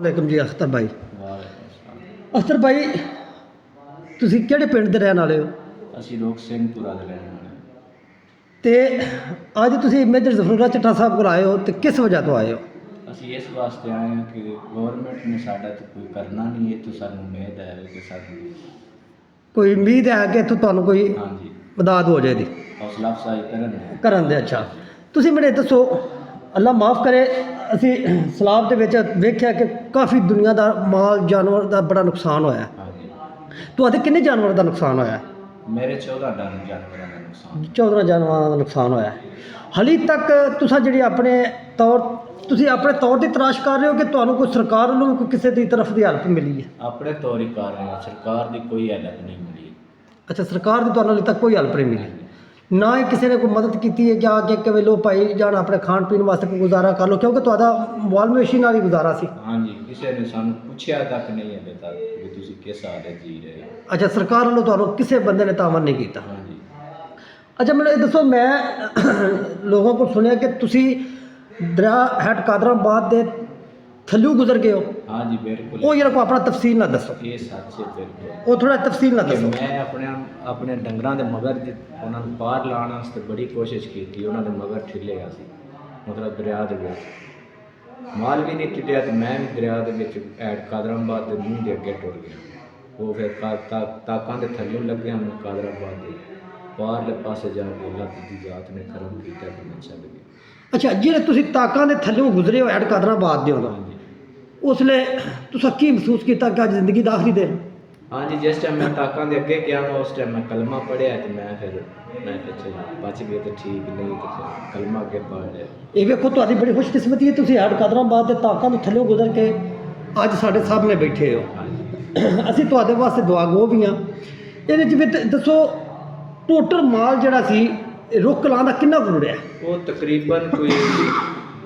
ਵਾਲੇਕੁਮ ਜੀ ਅਖਤਰ ਭਾਈ। ਅਖਤਰ ਭਾਈ, ਤੁਸੀਂ ਕਿਹੜੇ ਪਿੰਡ ਦੇ ਰਹਿਣ ਵਾਲੇ ਹੋ? ਅਸੀਂ ਲੋਕ ਸਿੰਘਪੁਰਾ ਦੇ ਰਹਿਣ ਵਾਲੇ ਹਾਂ। ਤੇ ਅੱਜ ਤੁਸੀਂ ਮੇਜਰ ਜ਼ਫਰੁੱਲਾ ਚੱਠਾ ਸਾਹਿਬ ਕੋਲ ਆਏ ਹੋ ਤੇ ਕਿਸ ਵਜ੍ਹਾ ਤੋਂ ਆਏ ਹੋ? ਅਸੀਂ ਇਸ ਵਾਸਤੇ ਆਏ ਹਾਂ ਕਿ ਗੌਰਮੈਂਟ ਨੇ ਸਾਡਾ ਤਾਂ ਕੋਈ ਕਰਨਾ ਨਹੀਂ, ਇਹ ਤੋਂ ਸਾਨੂੰ ਉਮੀਦ ਹੈ ਕਿ ਸਾਨੂੰ ਕੋਈ ਉਮੀਦ ਹੈ ਕਿ ਇੱਥੋਂ ਤੁਹਾਨੂੰ ਕੋਈ ਹਾਂਜੀ ਮਦਦ ਹੋ ਜਾਏਗੀ ਹੌਸਲਾ ਅਫਜ਼ਾਈ ਕਰਨ ਦੇ? ਅੱਛਾ, ਤੁਸੀਂ ਮੈਨੂੰ ਇਹ ਦੱਸੋ, ਅੱਲਾ ਮਾਫ ਕਰੇ, ਅਸੀਂ ਸਲਾਬ ਦੇ ਵਿੱਚ ਵੇਖਿਆ ਕਿ ਕਾਫੀ ਦੁਨੀਆ ਦਾ ਮਾਲ ਜਾਨਵਰ ਦਾ ਬੜਾ ਨੁਕਸਾਨ ਹੋਇਆ। ਹਾਂਜੀ, ਤੁਹਾਡੇ ਕਿੰਨੇ ਜਾਨਵਰ ਦਾ ਨੁਕਸਾਨ ਹੋਇਆ? ਮੇਰੇ 14 ਡੰਗ ਜਾਨਵਰਾਂ ਦਾ ਨੁਕਸਾਨ। 14 ਜਾਨਵਰਾਂ ਦਾ ਨੁਕਸਾਨ ਹੋਇਆ। ਹਾਲੇ ਤੱਕ ਤੁਸੀਂ ਆਪਣੇ ਤੌਰ ਤੇ ਤਲਾਸ਼ ਕਰ ਰਹੇ ਹੋ ਕਿ ਤੁਹਾਨੂੰ ਕੋਈ ਸਰਕਾਰ ਵੱਲੋਂ ਕੋਈ ਕਿਸੇ ਦੀ ਤਰਫ ਦੀ ਹੈਲਪ ਮਿਲੀ ਹੈ? ਆਪਣੇ ਤੌਰ ਹੀ ਕਰ ਰਹੇ ਹਾਂ, ਸਰਕਾਰ ਦੀ ਕੋਈ ਹੈਲਪ ਨਹੀਂ ਮਿਲੀ। ਅੱਛਾ, ਸਰਕਾਰ ਦੀ ਤੁਹਾਨੂੰ ਹਾਲੇ ਤੱਕ ਕੋਈ ਹੈਲਪ ਨਹੀਂ ਮਿਲੀ, ਨਾ ਹੀ ਕਿਸੇ ਨੇ ਕੋਈ ਮਦਦ ਕੀਤੀ ਹੈ ਜਾਂ ਕਿ ਕਿਵੇਂ ਲੋ ਭਾਈ ਜਾਨ ਆਪਣੇ ਖਾਣ ਪੀਣ ਵਾਸਤੇ ਕੋਈ ਗੁਜ਼ਾਰਾ ਕਰ ਲਓ, ਕਿਉਂਕਿ ਤੁਹਾਡਾ ਮਾਲ ਮਵੇਸ਼ੀ ਨਾਲ ਹੀ ਗੁਜ਼ਾਰਾ ਸੀ। ਹਾਂਜੀ, ਕਿਸੇ ਨੇ ਸਾਨੂੰ ਪੁੱਛਿਆ ਤੱਕ ਨਹੀਂ ਹੈ ਬੇਟਾ ਕਿ ਤੁਸੀਂ ਕਿਸ ਹਾਲਤ ਜੀ ਰਹੇ ਹੋ। ਅੱਛਾ, ਸਰਕਾਰ ਵੱਲੋਂ ਤੁਹਾਨੂੰ ਕਿਸੇ ਬੰਦੇ ਨੇ ਤਾਮਨ ਨਹੀਂ ਕੀਤਾ? ਹਾਂਜੀ। ਅੱਛਾ, ਮੈਨੂੰ ਇਹ ਦੱਸੋ, ਮੈਂ ਲੋਕਾਂ ਕੋਲ ਸੁਣਿਆ ਕਿ ਤੁਸੀਂ ਦਰਿਆ ਹੈਡ ਕਾਦਰਾਬਾਦ ਦੇ ਥੱਲੋਂ ਗੁਜ਼ਰ ਗਏ ਹੋ। ਹਾਂਜੀ ਬਿਲਕੁਲ, ਉਹ ਯਾਰ ਕੋ ਆਪਣਾ ਤਫਸੀਲ ਨਾਲ ਦੱਸੋ, ਇਹ ਸੱਚ ਹੈ ਬਿਲਕੁਲ। ਉਹ ਥੋੜਾ ਤਫਸੀਲ ਨਾਲ ਕਿ ਦੱਸੋ। ਮੈਂ ਆਪਣੇ ਡੰਗਰਾਂ ਦੇ ਮਗਰ ਉਹਨਾਂ ਨੂੰ ਪਾਰ ਲਾਉਣ ਵਾਸਤੇ ਬੜੀ ਕੋਸ਼ਿਸ਼ ਕੀਤੀ, ਉਹਨਾਂ ਦੇ ਮਗਰ ਠਿੱਲਿਆ ਸੀ, ਮਤਲਬ ਦਰਿਆ ਦੇ ਵਿੱਚ ਮਾਲ ਵੀ ਨਹੀਂ ਟਿੱਟਿਆ ਤੇ ਮੈਂ ਵੀ ਦਰਿਆ ਦੇ ਵਿੱਚ ਐਡ ਕਾਦਰਾਬਾਦ ਦੇ ਮੂੰਹ ਦੇ ਅੱਗੇ ਟੁਰ ਗਿਆ। ਉਹ ਫਿਰ ਤਾਕਾਂ ਦੇ ਥੱਲੇ ਲੱਗਿਆ, ਮੈਂ ਕਾਦਰਾਬਾਦ ਦੇ ਪਾਰਲੇ ਪਾਸੇ ਜਾ ਕੇ ਅੱਲਾਹ ਦੀ ਜ਼ਾਤ ਨੇ ਕਰਮ ਕੀਤਾ ਕਿ ਮੈਂ ਚੱਲ ਗਿਆ। ਅੱਛਾ, ਜਿਹੜੇ ਤੁਸੀਂ ਤਾਕਾਂ ਦੇ ਥੱਲੋਂ ਗੁਜ਼ਰੇ ਹੋ ਐਡ ਕਾਦਰਾਬਾਦ ਦੇ ਉਦੋਂ, ਉਸ ਵੇਲੇ ਤੁਸੀਂ ਕੀ ਮਹਿਸੂਸ ਕੀਤਾ ਕਿ ਅੱਜ ਜ਼ਿੰਦਗੀ ਦਾ ਆਖਰੀ ਦਿਨ? ਹਾਂਜੀ, ਜਿਸ ਟਾਈਮ ਮੈਂ ਤਾਕਾਂ ਦੇ ਅੱਗੇ ਗਿਆ ਮੈਂ ਉਸ ਟਾਈਮ ਮੈਂ ਕਲਮਾ ਪੜ੍ਹਿਆ ਤੇ ਮੈਂ ਕਿਹਾ ਚਲੋ ਬਚ ਗਏ ਤਾਂ ਠੀਕ, ਨਹੀਂ ਤਾਂ ਫਿਰ ਕਲਮਾ ਅੱਗੇ ਪੜ੍ਹ ਲਿਆ। ਇਹ ਵੇਖੋ, ਤੁਹਾਡੀ ਬੜੀ ਖੁਸ਼ਕਿਸਮਤੀ ਹੈ, ਤੁਸੀਂ ਐਡ ਕਾਦਰਾਬਾਦ ਦੇ ਤਾਕਾਂ ਦੇ ਥੱਲੋਂ ਗੁਜ਼ਰ ਕੇ ਅੱਜ ਸਾਡੇ ਸਾਹਮਣੇ ਬੈਠੇ ਹੋ। ਅਸੀਂ ਤੁਹਾਡੇ ਵਾਸਤੇ ਦੁਆਗੋ ਵੀ ਹਾਂ। ਇਹਦੇ 'ਚ ਵੀ ਦੱਸੋ, ਟੋਟਲ ਮਾਲ ਜਿਹੜਾ ਸੀ ਰੁੱਖ ਲਾਉਣ ਦਾ ਕਿੰਨਾ ਕੁ ਰੁੜਿਆ? ਉਹ ਤਕਰੀਬਨ ਕੋਈ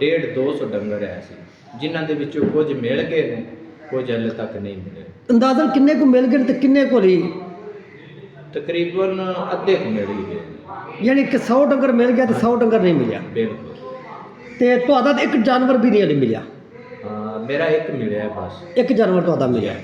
150-200 ਡੰਗਰ ਹੈ ਸੀ, ਜਿਨ੍ਹਾਂ ਦੇ ਵਿੱਚੋਂ ਕੁਝ ਮਿਲ ਗਏ ਨੇ, ਕੁਝ ਹਾਲੇ ਤੱਕ ਨਹੀਂ ਮਿਲੇ। ਅੰਦਾਜ਼ਨ ਕਿੰਨੇ ਕੁ ਮਿਲ ਗਏ ਤੇ ਕਿੰਨੇ ਕੁ ਲਈ? ਤਕਰੀਬਨ ਅੱਧੇ ਕੁ ਮਿਲ ਗਏ, ਯਾਨੀ ਕਿ 100 ਡੰਗਰ ਮਿਲ ਗਿਆ ਤੇ 100 ਡੰਗਰ ਨਹੀਂ ਮਿਲਿਆ। ਬਿਲਕੁਲ। ਤੇ ਤੁਹਾਡਾ ਤਾਂ ਇੱਕ ਜਾਨਵਰ ਵੀ ਨਹੀਂ ਮਿਲਿਆ? ਹਾਂ, ਮੇਰਾ ਇੱਕ ਮਿਲਿਆ ਬਸ। ਇੱਕ ਜਾਨਵਰ ਤੁਹਾਡਾ ਮਿਲਿਆ।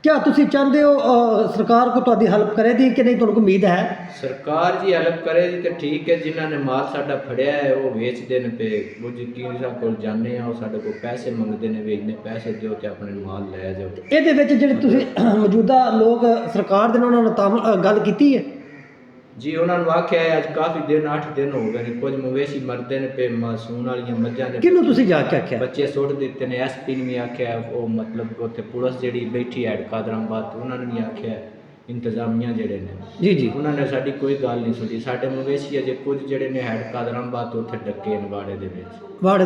ਕਿਆ ਤੁਸੀਂ ਚਾਹੁੰਦੇ ਹੋ ਸਰਕਾਰ ਕੋ ਤੁਹਾਡੀ ਹੈਲਪ ਕਰੇਗੀ ਕਿ ਨਹੀਂ? ਤੁਹਾਨੂੰ ਕੋਈ ਉਮੀਦ ਹੈ ਸਰਕਾਰ ਜੀ ਹੈਲਪ ਕਰੇਗੀ ਤਾਂ ਠੀਕ ਹੈ। ਜਿਨ੍ਹਾਂ ਨੇ ਮਾਲ ਸਾਡਾ ਫੜਿਆ ਹੈ ਉਹ ਵੇਚਦੇ ਨੇ ਪਏ, ਕੁਝ ਕਿਸਾਨਾਂ ਕੋਲ ਜਾਂਦੇ ਆ, ਉਹ ਸਾਡੇ ਕੋਲ ਪੈਸੇ ਮੰਗਦੇ ਨੇ ਵੀ ਇੰਨੇ ਪੈਸੇ ਦਿਓ ਤੇ ਆਪਣੇ ਮਾਲ ਲੈ ਜਾਓ। ਇਹਦੇ ਵਿੱਚ ਜਿਹੜੇ ਤੁਸੀਂ ਮੌਜੂਦਾ ਲੋਕ ਸਰਕਾਰ ਦੇ ਨਾਲ ਉਹਨਾਂ ਨਾਲ ਗੱਲ ਕੀਤੀ ਹੈ? ਜੀ, ਉਹਨਾਂ ਨੂੰ ਆਖਿਆ ਹੈ, ਅੱਜ ਕਾਫੀ ਦਿਨ 8 ਦਿਨ ਹੋ ਗਏ ਨੇ, ਕੁਝ ਮਵੇਸ਼ੀ ਮਰਦੇ ਨੇ ਪਏ, ਮਾਸੂਮ ਵਾਲੀਆਂ ਮੱਝਾਂ ਨੇ। ਕਿਹਨੂੰ ਤੁਸੀਂ ਜਾ ਕੇ ਆਖਿਆ? ਬੱਚੇ ਸੁੱਟ ਦਿੱਤੇ ਨੇ। ਐਸਪੀ ਨੇ ਵੀ ਆਖਿਆ, ਉਹ ਮਤਲਬ ਉੱਥੇ ਪੁਲਿਸ ਜਿਹੜੀ ਬੈਠੀ ਹੈ ਕਾਦਰਾਬਾਦ, ਉਹਨਾਂ ਨੇ ਵੀ ਆਖਿਆ, ਇੰਤਜ਼ਾਮੀਆਂ ਜਿਹੜੇ ਨੇ ਜੀ ਉਹਨਾਂ ਨੇ ਸਾਡੀ ਕੋਈ ਗੱਲ ਨਹੀਂ ਸੁਣੀ। ਸਾਡੇ ਮਵੇਸ਼ੀ ਅਜੇ ਕੁਝ ਜਿਹੜੇ ਨੇ ਹੈਡ ਕਾਦਰਾਬਾਦ ਤੋਂ ਉੱਥੇ ਡੱਕੇ ਨੇ ਵਾੜੇ ਦੇ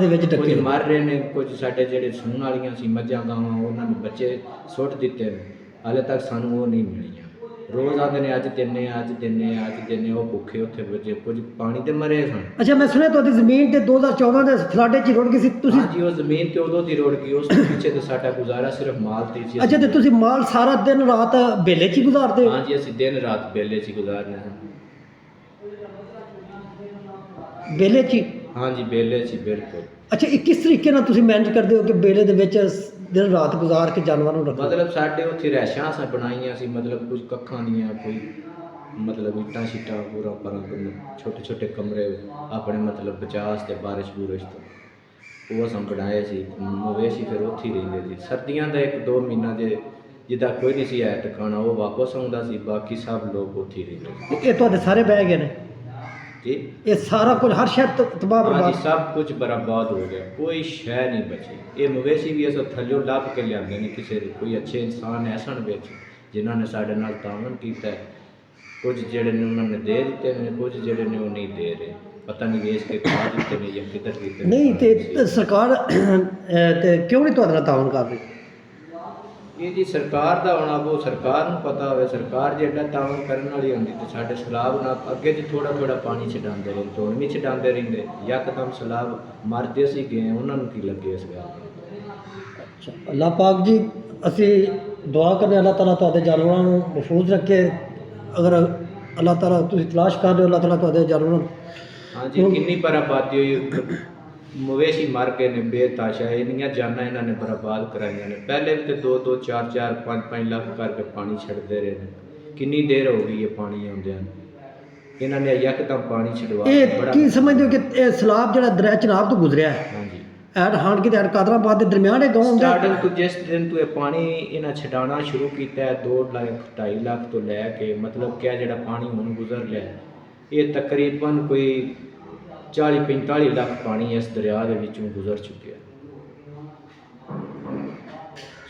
ਵਿੱਚ ਡੱਕੇ ਕੁਝ ਮਰ ਰਹੇ ਨੇ, ਕੁਝ ਸਾਡੇ ਜਿਹੜੇ ਸੂਣ ਵਾਲੀਆਂ ਸੀ ਮੱਝਾਂ ਗਾਵਾਂ, ਉਹਨਾਂ ਨੇ ਬੱਚੇ ਸੁੱਟ ਦਿੱਤੇ ਨੇ। ਹਾਲੇ ਤੱਕ ਸਾਨੂੰ ਉਹ ਨਹੀਂ ਮਿਲੀਆਂ। ਰੋਜ਼ ਆਉਂਦੇ ਨੇ, ਅੱਜ ਦਿੰਨੇ ਆ, ਅੱਜ ਦਿੰਨੇ ਆ, ਅੱਜ ਦਿੰਨੇ। ਉਹ ਭੁੱਖੇ ਉੱਥੇ ਬੱਚੇ, ਕੁਝ ਪਾਣੀ ਤੇ ਮਰੇ ਸਨ। ਅੱਛਾ, ਮੈਂ ਸੁਣਿਆ ਤੁਹਾਡੀ ਜ਼ਮੀਨ ਤੇ 2014 ਦੇ ਫਲੱਡ 'ਚ ਰੁੜ ਗਈ ਸੀ ਤੁਸੀਂ? ਜੀ, ਉਹ ਜ਼ਮੀਨ ਤੇ ਉਦੋਂ ਦੀ ਰੁੜ ਗਈ, ਉਸ ਤੋਂ ਪਿੱਛੇ ਤੇ ਸਾਡਾ ਗੁਜ਼ਾਰਾ ਸਿਰਫ ਮਾਲ ਤੇ ਸੀ। ਅੱਛਾ, ਤੇ ਤੁਸੀਂ ਮਾਲ ਸਾਰਾ ਦਿਨ ਰਾਤ ਬੇਲੇ 'ਚ ਹੀ ਗੁਜ਼ਾਰਦੇ ਹੋ? ਹਾਂਜੀ, ਅਸੀਂ ਦਿਨ ਰਾਤ ਬੇਲੇ 'ਚ ਗੁਜ਼ਾਰਦੇ ਹਾਂ। ਬੇਲੇ 'ਚ ਹੀ? ਹਾਂਜੀ, ਬੇਲੇ 'ਚ ਬਿਲਕੁਲ। ਅੱਛਾ, ਇਹ ਕਿਸ ਤਰੀਕੇ ਨਾਲ ਤੁਸੀਂ ਮੈਨੇਜ ਕਰਦੇ ਹੋ ਕਿ ਬੇਲੇ ਦੇ ਵਿੱਚ ਦਿਨ ਰਾਤ ਗੁਜ਼ਾਰ ਕੇ ਜਾਨਵਰਾਂ ਨੂੰ ਰੱਖੋ? ਮਤਲਬ ਸਾਡੇ ਉੱਥੇ ਰਹਿਸ਼ਾਂ ਸਾਂ ਬਣਾਈਆਂ ਸੀ, ਮਤਲਬ ਕੁਝ ਕੱਖਾਂ ਦੀਆਂ, ਕੋਈ ਮਤਲਬ ਇੱਟਾਂ ਸ਼ੀਟਾਂ ਪੂਰਾ ਪਰ ਛੋਟੇ ਛੋਟੇ ਕਮਰੇ ਆਪਣੇ ਮਤਲਬ ਬਚਾਅ ਤੇ ਬਾਰਿਸ਼ ਬੂਰਿਸ਼ ਤੋਂ ਉਹ ਅਸਾਂ ਬਣਾਏ ਸੀ। ਮਵੇਸ਼ੀ ਫਿਰ ਉੱਥੇ ਹੀ ਰਹਿੰਦੇ ਸੀ। ਸਰਦੀਆਂ ਦਾ 1-2 ਮਹੀਨਾ ਜੇ ਜਿੱਦਾਂ ਕੋਈ ਨਹੀਂ ਸੀ ਹੈ ਟਿਕਾਣਾ, ਉਹ ਵਾਪਸ ਆਉਂਦਾ ਸੀ, ਬਾਕੀ ਸਭ ਲੋਕ ਉੱਥੇ ਹੀ ਰਹਿੰਦੇ ਸੀ। ਇਹ ਤੁਹਾਡੇ ਸਾਰੇ ਬਹਿ ਗਏ ਨੇ ਜੀ? ਇਹ ਸਾਰਾ ਕੁਝ ਹਰ ਸ਼ੈ ਤਬਾਹ ਬਰਬਾਦ? ਹਾਂਜੀ, ਸਭ ਕੁਝ ਬਰਬਾਦ ਹੋ ਗਿਆ, ਕੋਈ ਸ਼ੈ ਨਹੀਂ ਬਚੀ। ਇਹ ਮਵੇਸ਼ੀ ਵੀ ਅਸਾਂ ਥੱਲਿਓਂ ਲੱਭ ਕੇ ਲਿਆਉਂਦੇ ਨੇ, ਕਿਸੇ ਕੋਈ ਅੱਛੇ ਇਨਸਾਨ ਐਸਣ ਵਿੱਚ ਜਿਨ੍ਹਾਂ ਨੇ ਸਾਡੇ ਨਾਲ ਤਾਮਨ ਕੀਤਾ। ਕੁਝ ਜਿਹੜੇ ਨੇ ਉਹਨਾਂ ਨੇ ਦੇ ਦਿੱਤੇ ਨੇ, ਕੁਝ ਜਿਹੜੇ ਨੇ ਉਹ ਨਹੀਂ ਦੇ ਰਹੇ, ਪਤਾ ਨਹੀਂ ਵੇਚ ਕੇ ਖਾ ਦਿੱਤੇ ਨੇ ਜਾਂ ਕਿੱਧਰ ਕੀਤੇ ਨਹੀਂ। ਤੇ ਸਰਕਾਰ ਤੇ ਕਿਉਂ ਨਹੀਂ ਤੁਹਾਡੇ ਨਾਲ ਤਾਮਨ ਕਰ ਰਹੀ? ਇਹ ਜੀ ਸਰਕਾਰ ਦਾ ਹੋਣਾ, ਉਹ ਸਰਕਾਰ ਨੂੰ ਪਤਾ ਹੋਵੇ। ਸਰਕਾਰ ਜੇ ਐਡਾ ਤਾਮਨ ਕਰਨ ਵਾਲੀ ਹੁੰਦੀ ਤੇ ਸਾਡੇ ਸਲਾਬ ਨਾਲ ਅੱਗੇ 'ਚ ਥੋੜ੍ਹਾ ਥੋੜ੍ਹਾ ਪਾਣੀ ਛਡਾਉਂਦੇ ਰਹੇ, ਹੁਣ ਵੀ ਛਡਾਉਂਦੇ ਰਹਿੰਦੇ। ਯਕਦਮ ਸਲਾਬ ਮਰਦੇ ਅਸੀਂ ਗਏ, ਉਹਨਾਂ ਨੂੰ ਕੀ ਲੱਗੇ ਇਸ ਗੱਲ ਦਾ? ਅੱਛਾ, ਅੱਲਾਹ ਪਾਕ ਜੀ, ਅਸੀਂ ਦੁਆ ਕਰਨੇ ਅੱਲਾਹ ਤਾਲਾ ਤੁਹਾਡੇ ਜਾਨਵਰਾਂ ਨੂੰ ਮਹਿਫੂਜ਼ ਰੱਖੇ। ਅਗਰ ਅੱਲਾਹ ਤਾਲਾ ਤੁਸੀਂ ਤਲਾਸ਼ ਕਰ ਰਹੇ ਹੋ, ਅੱਲਾਹ ਤਾਲਾ ਤੁਹਾਡੇ ਜਾਨਵਰਾਂ ਨੂੰ। ਹਾਂਜੀ, ਕਿੰਨੀ ਬਰਬਾਦੀ ਹੋਈ। ਮਵੇਸ਼ੀ ਮਰ ਗਏ ਨੇ ਬੇਤਾਸ਼ਾ, ਇੰਨੀਆਂ ਜਾਨਾਂ ਇਹਨਾਂ ਨੇ ਬਰਬਾਦ ਕਰਾਈਆਂ ਨੇ। ਪਹਿਲੇ ਵੀ ਤੇ 2-2 4-4 5-5 ਲੱਖ ਕਰਕੇ ਪਾਣੀ ਛੱਡਦੇ ਰਹੇ ਨੇ। ਕਿੰਨੀ ਦੇਰ ਹੋ ਗਈ ਹੈ ਪਾਣੀ ਆਉਂਦਿਆਂ ਨੂੰ, ਇਹਨਾਂ ਨੇ ਯਕਦਮ ਪਾਣੀ ਛਡਵਾ ਕੇ ਇਹ ਬੜਾ। ਕੀ ਸਮਝਦੇ ਹੋ ਕਿ ਇਹ ਸਲਾਬ ਜਿਹੜਾ ਦਰਿਆ ਚਨਾਬ ਤੋਂ ਗੁਜ਼ਰਿਆ ਹੈ, ਹਾਂਜੀ, ਐਡ ਹਾਨਕੀ ਤੇ ਐਡ ਕਾਦਰਾਬਾਦ ਦੇ ਦਰਮਿਆਨ ਇਹ ਗਾਉਂ ਹੁੰਦਾ ਹੈ? ਸਟਾਰਟਿੰਗ ਤੋਂ ਜਿਸ ਦਿਨ ਤੋਂ ਇਹ ਪਾਣੀ ਇਹਨਾਂ ਛਡਾਉਣਾ ਸ਼ੁਰੂ ਕੀਤਾ ਹੈ 2 ਲੱਖ 2.5 ਲੱਖ ਤੋਂ ਲੈ ਕੇ ਮਤਲਬ ਕਿ ਜਿਹੜਾ ਪਾਣੀ ਹੁਣ ਗੁਜ਼ਰ ਲਿਆ ਇਹ ਤਕਰੀਬਨ ਕੋਈ 40-45 ਲੱਖ ਪਾਣੀ ਇਸ ਦਰਿਆ ਦੇ ਵਿੱਚੋਂ ਗੁਜ਼ਰ ਚੁੱਕਿਆ।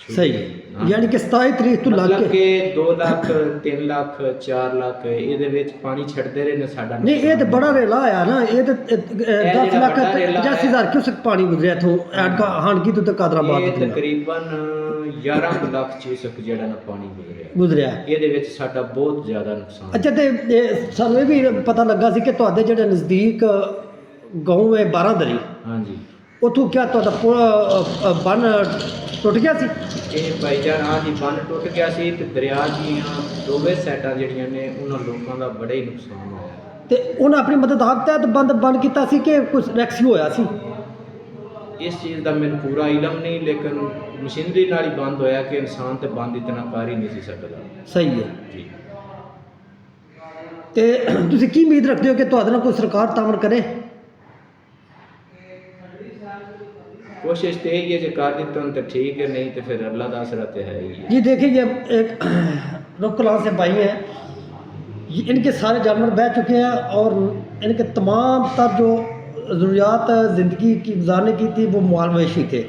ਸਹੀ ਹੈ, ਯਾਨੀ ਕਿ 27 ਤਰੀਕ ਤੋਂ ਲੱਗ ਮਤਲਬ ਕੇ ਕਿ 2 ਲੱਖ 3 ਲੱਖ 4 ਲੱਖ ਇਹਦੇ ਵਿੱਚ ਪਾਣੀ ਛੱਡਦੇ ਰਹੇ ਨੇ। ਸਾਡਾ ਨਹੀਂ, ਇਹ ਤੇ ਬੜਾ ਰੇਲਾ ਆਇਆ ਨਾ, ਇਹ ਤੇ 10 ਲੱਖ 85,000 ਕਿਊਸਕ ਪਾਣੀ ਗੁਜ਼ਰਿਆ ਇੱਥੋਂ ਐਡ ਹਾਨਕੀ ਤੋਂ ਤੇ ਕਾਦਰਾਬਾਦ ਇਹ ਤੋਂ ਤਕਰੀਬਨ 11 ਲੱਖ ਚੀਸਕ ਜਿਹੜਾ ਨਾ ਪਾਣੀ ਗੁਜ਼ਰਿਆ। ਇਹਦੇ ਵਿੱਚ ਸਾਡਾ ਬਹੁਤ ਜ਼ਿਆਦਾ ਨੁਕਸਾਨ। ਅੱਛਾ, ਤੇ ਸਾਨੂੰ ਇਹ ਵੀ ਪਤਾ ਲੱਗਾ ਸੀ ਕਿ ਤੁਹਾਡੇ ਜਿਹੜੇ ਨਜ਼ਦੀਕ ਗਾਉਂ ਹੈ 12 ਦਰੀ, ਹਾਂਜੀ, ਉੱਥੋਂ ਕਿਆ ਤੁਹਾਡਾ ਬੰਨ ਟੁੱਟ ਗਿਆ ਸੀ? ਇਹ ਭਾਈਜਾਨ ਹਾਂਜੀ ਬੰਨ ਟੁੱਟ ਗਿਆ ਸੀ ਤੇ ਦਰਿਆ ਦੀਆਂ ਦੋਵੇਂ ਸਾਈਡਾਂ ਜਿਹੜੀਆਂ ਨੇ ਉਹਨਾਂ ਲੋਕਾਂ ਦਾ ਬੜਾ ਹੀ ਨੁਕਸਾਨ ਹੋਇਆ। ਤੇ ਉਹਨਾਂ ਆਪਣੀ ਮਦਦ ਆਪ ਤਹਿਤ ਬੰਦ ਕੀਤਾ ਸੀ ਕਿ ਕੁਝ ਰੈਕਸੀ ਹੋਇਆ ਸੀ? ਇਸ ਚੀਜ਼ ਦਾ ਮੈਨੂੰ ਪੂਰਾ ਇਲਮ ਨਹੀਂ, ਲੇਕਿਨ ਮਸ਼ੀਨਰੀ ਨਾਲ ਹੀ ਬੰਦ ਹੋਇਆ ਕਿ ਇਨਸਾਨ ਤੇ ਬੰਦ ਇਤਨਾ ਕਰ ਹੀ ਨਹੀਂ ਸੀ ਸਕਦਾ। ਸਹੀ ਹੈ ਜੀ, ਤੇ ਤੁਸੀਂ ਕੀ ਉਮੀਦ ਰੱਖਦੇ ਹੋ ਕਿ ਤੁਹਾਡੇ ਨਾਲ ਕੋਈ ਸਰਕਾਰ ਤਾਮਣ ਕਰੇ? कोशिश तो यही है जो कर देते हैं तो ठीक है, नहीं तो फिर अल्लाह का आसरा तो है ही है। जी देखिए, ये एक रुकलान से भाई हैं, इनके सारे जानवर बह चुके हैं और इनके तमाम तर जो ज़रूरियात ज़िंदगी की गुजारने की थी वो माल मवेशी थे।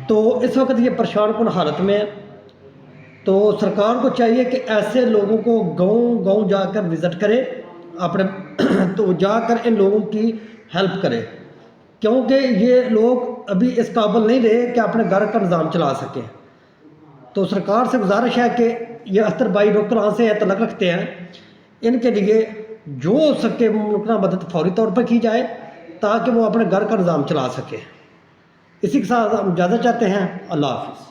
तो इस वक्त ये परेशान कुन हालत में है। तो सरकार को चाहिए कि ऐसे लोगों को गाँव जाकर विज़िट करे अपने तो जाकर इन लोगों की हेल्प करे, क्योंकि ये लोग अभी इस काबिल नहीं रहे कि अपने घर का निज़ाम चला सकें। तो सरकार से गुजारिश है कि ये अख्तर भाई रुकलान से तलक रखते हैं, इनके लिए जो हो सके मुमकिन मदद फौरी तौर पर की जाए ताकि वो अपने घर का निज़ाम चला सके। इसी के साथ हम इजाज़त चाहते हैं। अल्लाह हाफ़िज़।